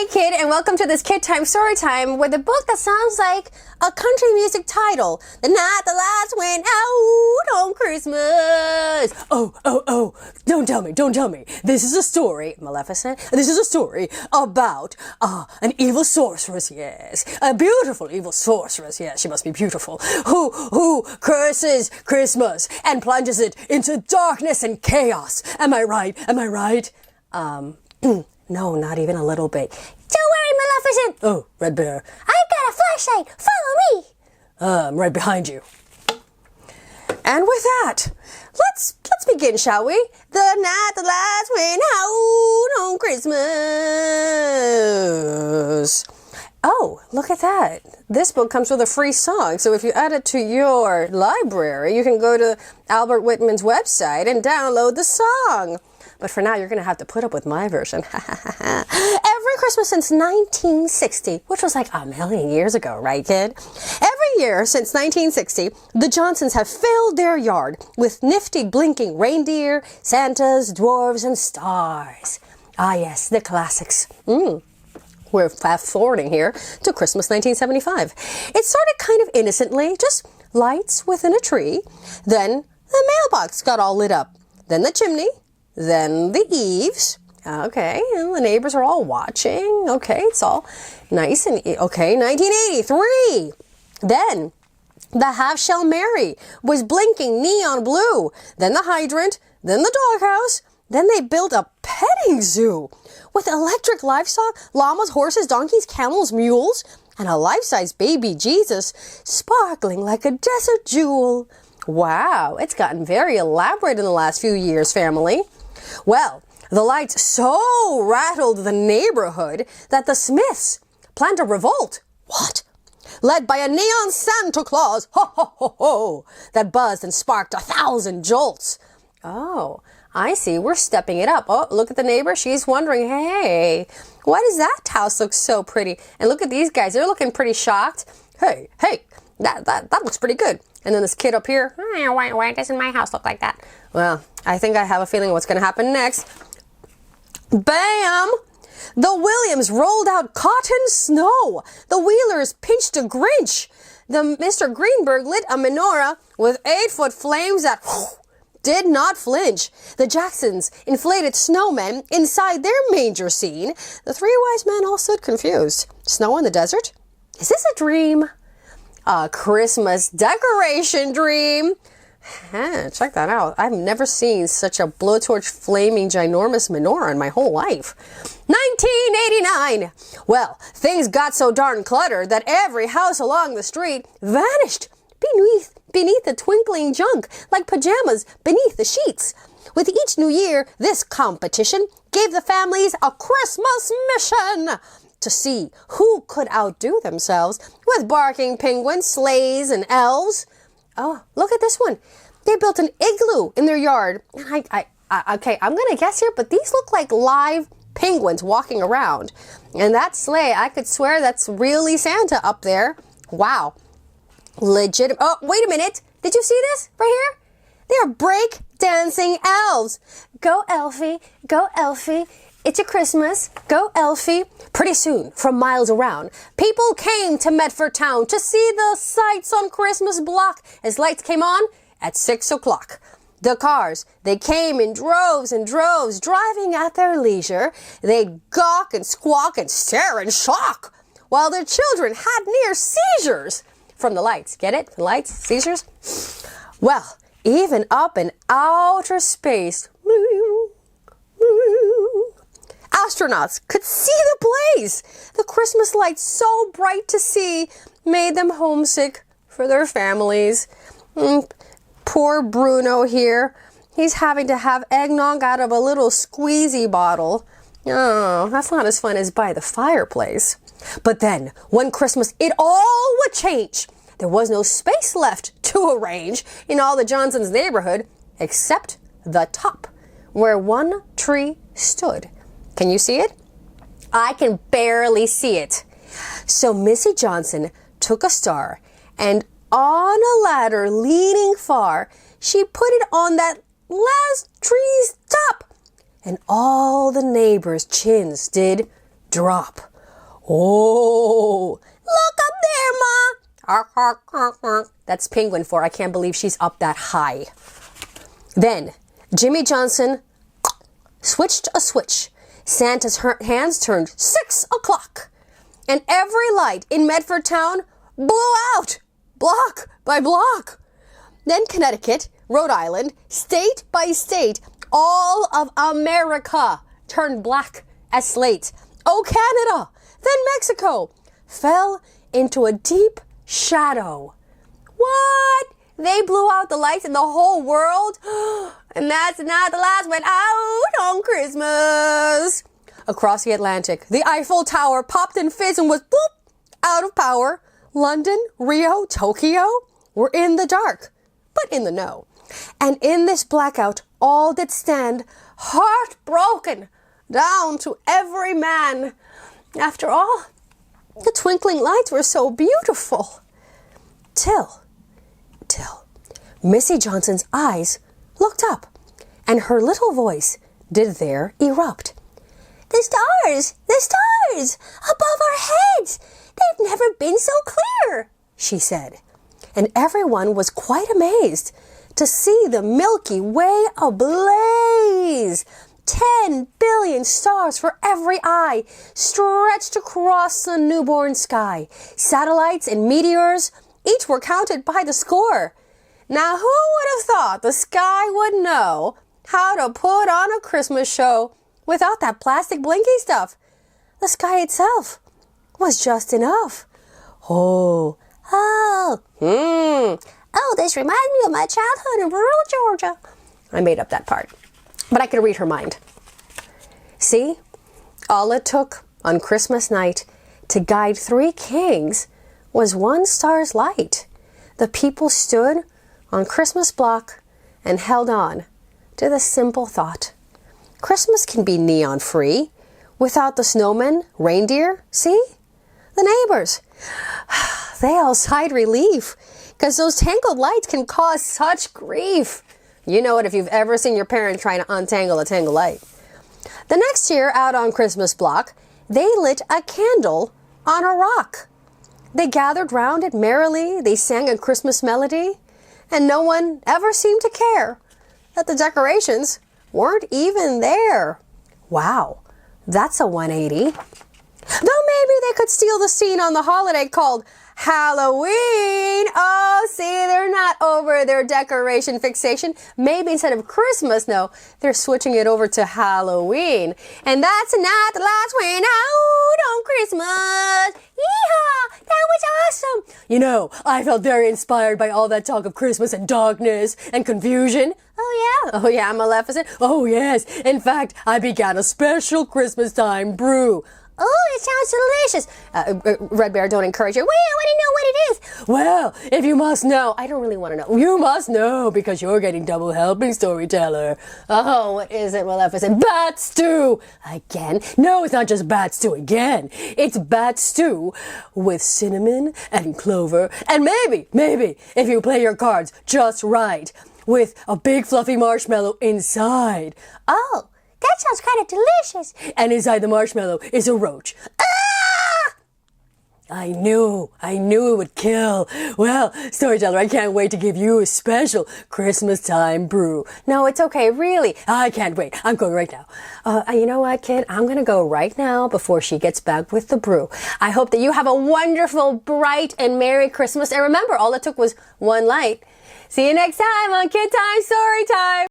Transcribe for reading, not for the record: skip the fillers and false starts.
Hey kid, and welcome to this Kid Time Storytime with a book that sounds like a country music title. The night the lights went out on Christmas. Oh, don't tell me. This is a story, Maleficent, this is a story about an evil sorceress, yes. A beautiful evil sorceress, yes, she must be beautiful, who curses Christmas and plunges it into darkness and chaos. Am I right? No, not even a little bit. Don't worry, Maleficent. Oh, Red Bear. I got a flashlight. Follow me. I'm right behind you. And with that, let's begin, shall we? The night the lights went out on Christmas. Oh, look at that. This book comes with a free song. So if you add it to your library, you can go to Albert Whitman's website and download the song. But for now, you're going to have to put up with my version. Every Christmas since 1960, which was like a million years ago, right, kid? Every year since 1960, the Johnsons have filled their yard with nifty blinking reindeer, Santas, dwarves, and stars. Ah, yes, the classics. We're fast-forwarding here to Christmas 1975. It started kind of innocently, just lights within a tree. Then the mailbox got all lit up. Then the chimney. Then the eaves. Okay, and the neighbors are all watching. Okay, it's all nice and okay. 1983. Then the half-shell Mary was blinking neon blue. Then the hydrant. Then the doghouse. Then they built a petting zoo with electric livestock, llamas, horses, donkeys, camels, mules, and a life-size baby Jesus sparkling like a desert jewel. Wow, it's gotten very elaborate in the last few years, family. Well, the lights so rattled the neighborhood that the Smiths planned a revolt. What? Led by a neon Santa Claus, ho, ho, ho, ho, that buzzed and sparked 1,000 jolts. Oh, I see. We're stepping it up. Oh, look at the neighbor. She's wondering, hey, why does that house look so pretty? And look at these guys. They're looking pretty shocked. Hey, that looks pretty good. And then this kid up here, why doesn't my house look like that? Well, I think I have a feeling what's going to happen next. Bam! The Williams rolled out cotton snow. The Wheelers pinched a Grinch. The Mr. Greenberg lit a menorah with 8-foot flames that did not flinch. The Jacksons inflated snowmen inside their manger scene. The three wise men all stood confused. Snow in the desert? Is this a dream? A Christmas decoration dream. Check that out. I've never seen such a blowtorch flaming ginormous menorah in my whole life. 1989. Well, things got so darn cluttered that every house along the street vanished beneath the twinkling junk like pajamas beneath the sheets. With each new year, this competition gave the families a Christmas mission to see who could outdo themselves with barking penguins, sleighs, and elves. Oh, look at this one. They built an igloo in their yard. Okay, I'm going to guess here, but these look like live penguins walking around. And that sleigh, I could swear that's really Santa up there. Wow. Legit. Oh, wait a minute. Did you see this right here? They are break-dancing elves. Go, Elfie. Go, Elfie. It's a Christmas. Go, Elfie. Pretty soon, from miles around, people came to Medford town to see the sights on Christmas block as lights came on at 6 o'clock. The cars, they came in droves and droves, driving at their leisure. They'd gawk and squawk and stare in shock, while their children had near seizures from the lights. Get it? The lights, seizures? Well, even up in outer space, astronauts could see the blaze. The Christmas lights, so bright to see, made them homesick for their families. Poor Bruno here. He's having to have eggnog out of a little squeezy bottle. Oh, that's not as fun as by the fireplace. But then, one Christmas, it all would change. There was no space left to arrange in all the Johnsons' neighborhood except the top, where one tree stood. Can you see it? I can barely see it. So Missy Johnson took a star and on a ladder leaning far, she put it on that last tree's top. And all the neighbors' chins did drop. Oh, look up there, Ma. That's penguin for I can't believe she's up that high. Then Jimmy Johnson switched a switch. Santa's hands turned 6 o'clock. And every light in Medford town blew out, block by block. Then Connecticut, Rhode Island, state by state, all of America turned black as slate. Oh, Canada, then Mexico, fell into a deep shadow. What? They blew out the lights in the whole world? And that's not the last one out on Christmas. Across the Atlantic, the Eiffel Tower popped and fizzed and was boop, out of power. London, Rio, Tokyo were in the dark, but in the know. And in this blackout, all did stand, heartbroken, down to every man. After all, the twinkling lights were so beautiful. Till Missy Johnson's eyes looked up, and her little voice did there erupt. The stars, above our heads, they've never been so clear, she said. And everyone was quite amazed to see the Milky Way ablaze. 10 billion stars for every eye stretched across the newborn sky. Satellites and meteors, each were counted by the score. Now who would have thought the sky would know how to put on a Christmas show without that plastic blinky stuff? The sky itself was just enough. Oh, this reminds me of my childhood in rural Georgia. I made up that part, but I could read her mind. See, all it took on Christmas night to guide 3 kings was 1 star's light. The people stood on Christmas block and held on to the simple thought. Christmas can be neon free without the snowmen, reindeer, see? The neighbors. They all sighed relief because those tangled lights can cause such grief. You know it if you've ever seen your parents trying to untangle a tangled light. The next year, out on Christmas block, they lit a candle on a rock. They gathered round it merrily, they sang a Christmas melody, and no one ever seemed to care that the decorations weren't even there. Wow, that's a 180. Though maybe they could steal the scene on the holiday called Halloween. Oh, see, they're not over their decoration fixation. Maybe instead of Christmas, no, they're switching it over to Halloween. And that's not the last one out on Christmas. Yeehaw! That was awesome. You know, I felt very inspired by all that talk of Christmas and darkness and confusion. Oh yeah, Maleficent. Oh yes, in fact, I began a special Christmas time brew. Oh, it sounds delicious. Red Bear, don't encourage her. Well, I want to know what it is. Well, if you must know. I don't really want to know. You must know because you're getting double helping, storyteller. Oh, what is it, Maleficent? Bat stew. Again? No, it's not just bat stew again. It's bat stew with cinnamon and clover. And maybe, if you play your cards just right, with a big fluffy marshmallow inside. Oh. That sounds kind of delicious. And inside the marshmallow is a roach. Ah! I knew it would kill. Well, storyteller, I can't wait to give you a special Christmas time brew. No, it's okay, really. I can't wait. I'm going right now. You know what, kid? I'm going to go right now before she gets back with the brew. I hope that you have a wonderful, bright, and Merry Christmas. And remember, all it took was 1 light. See you next time on KidTime StoryTime.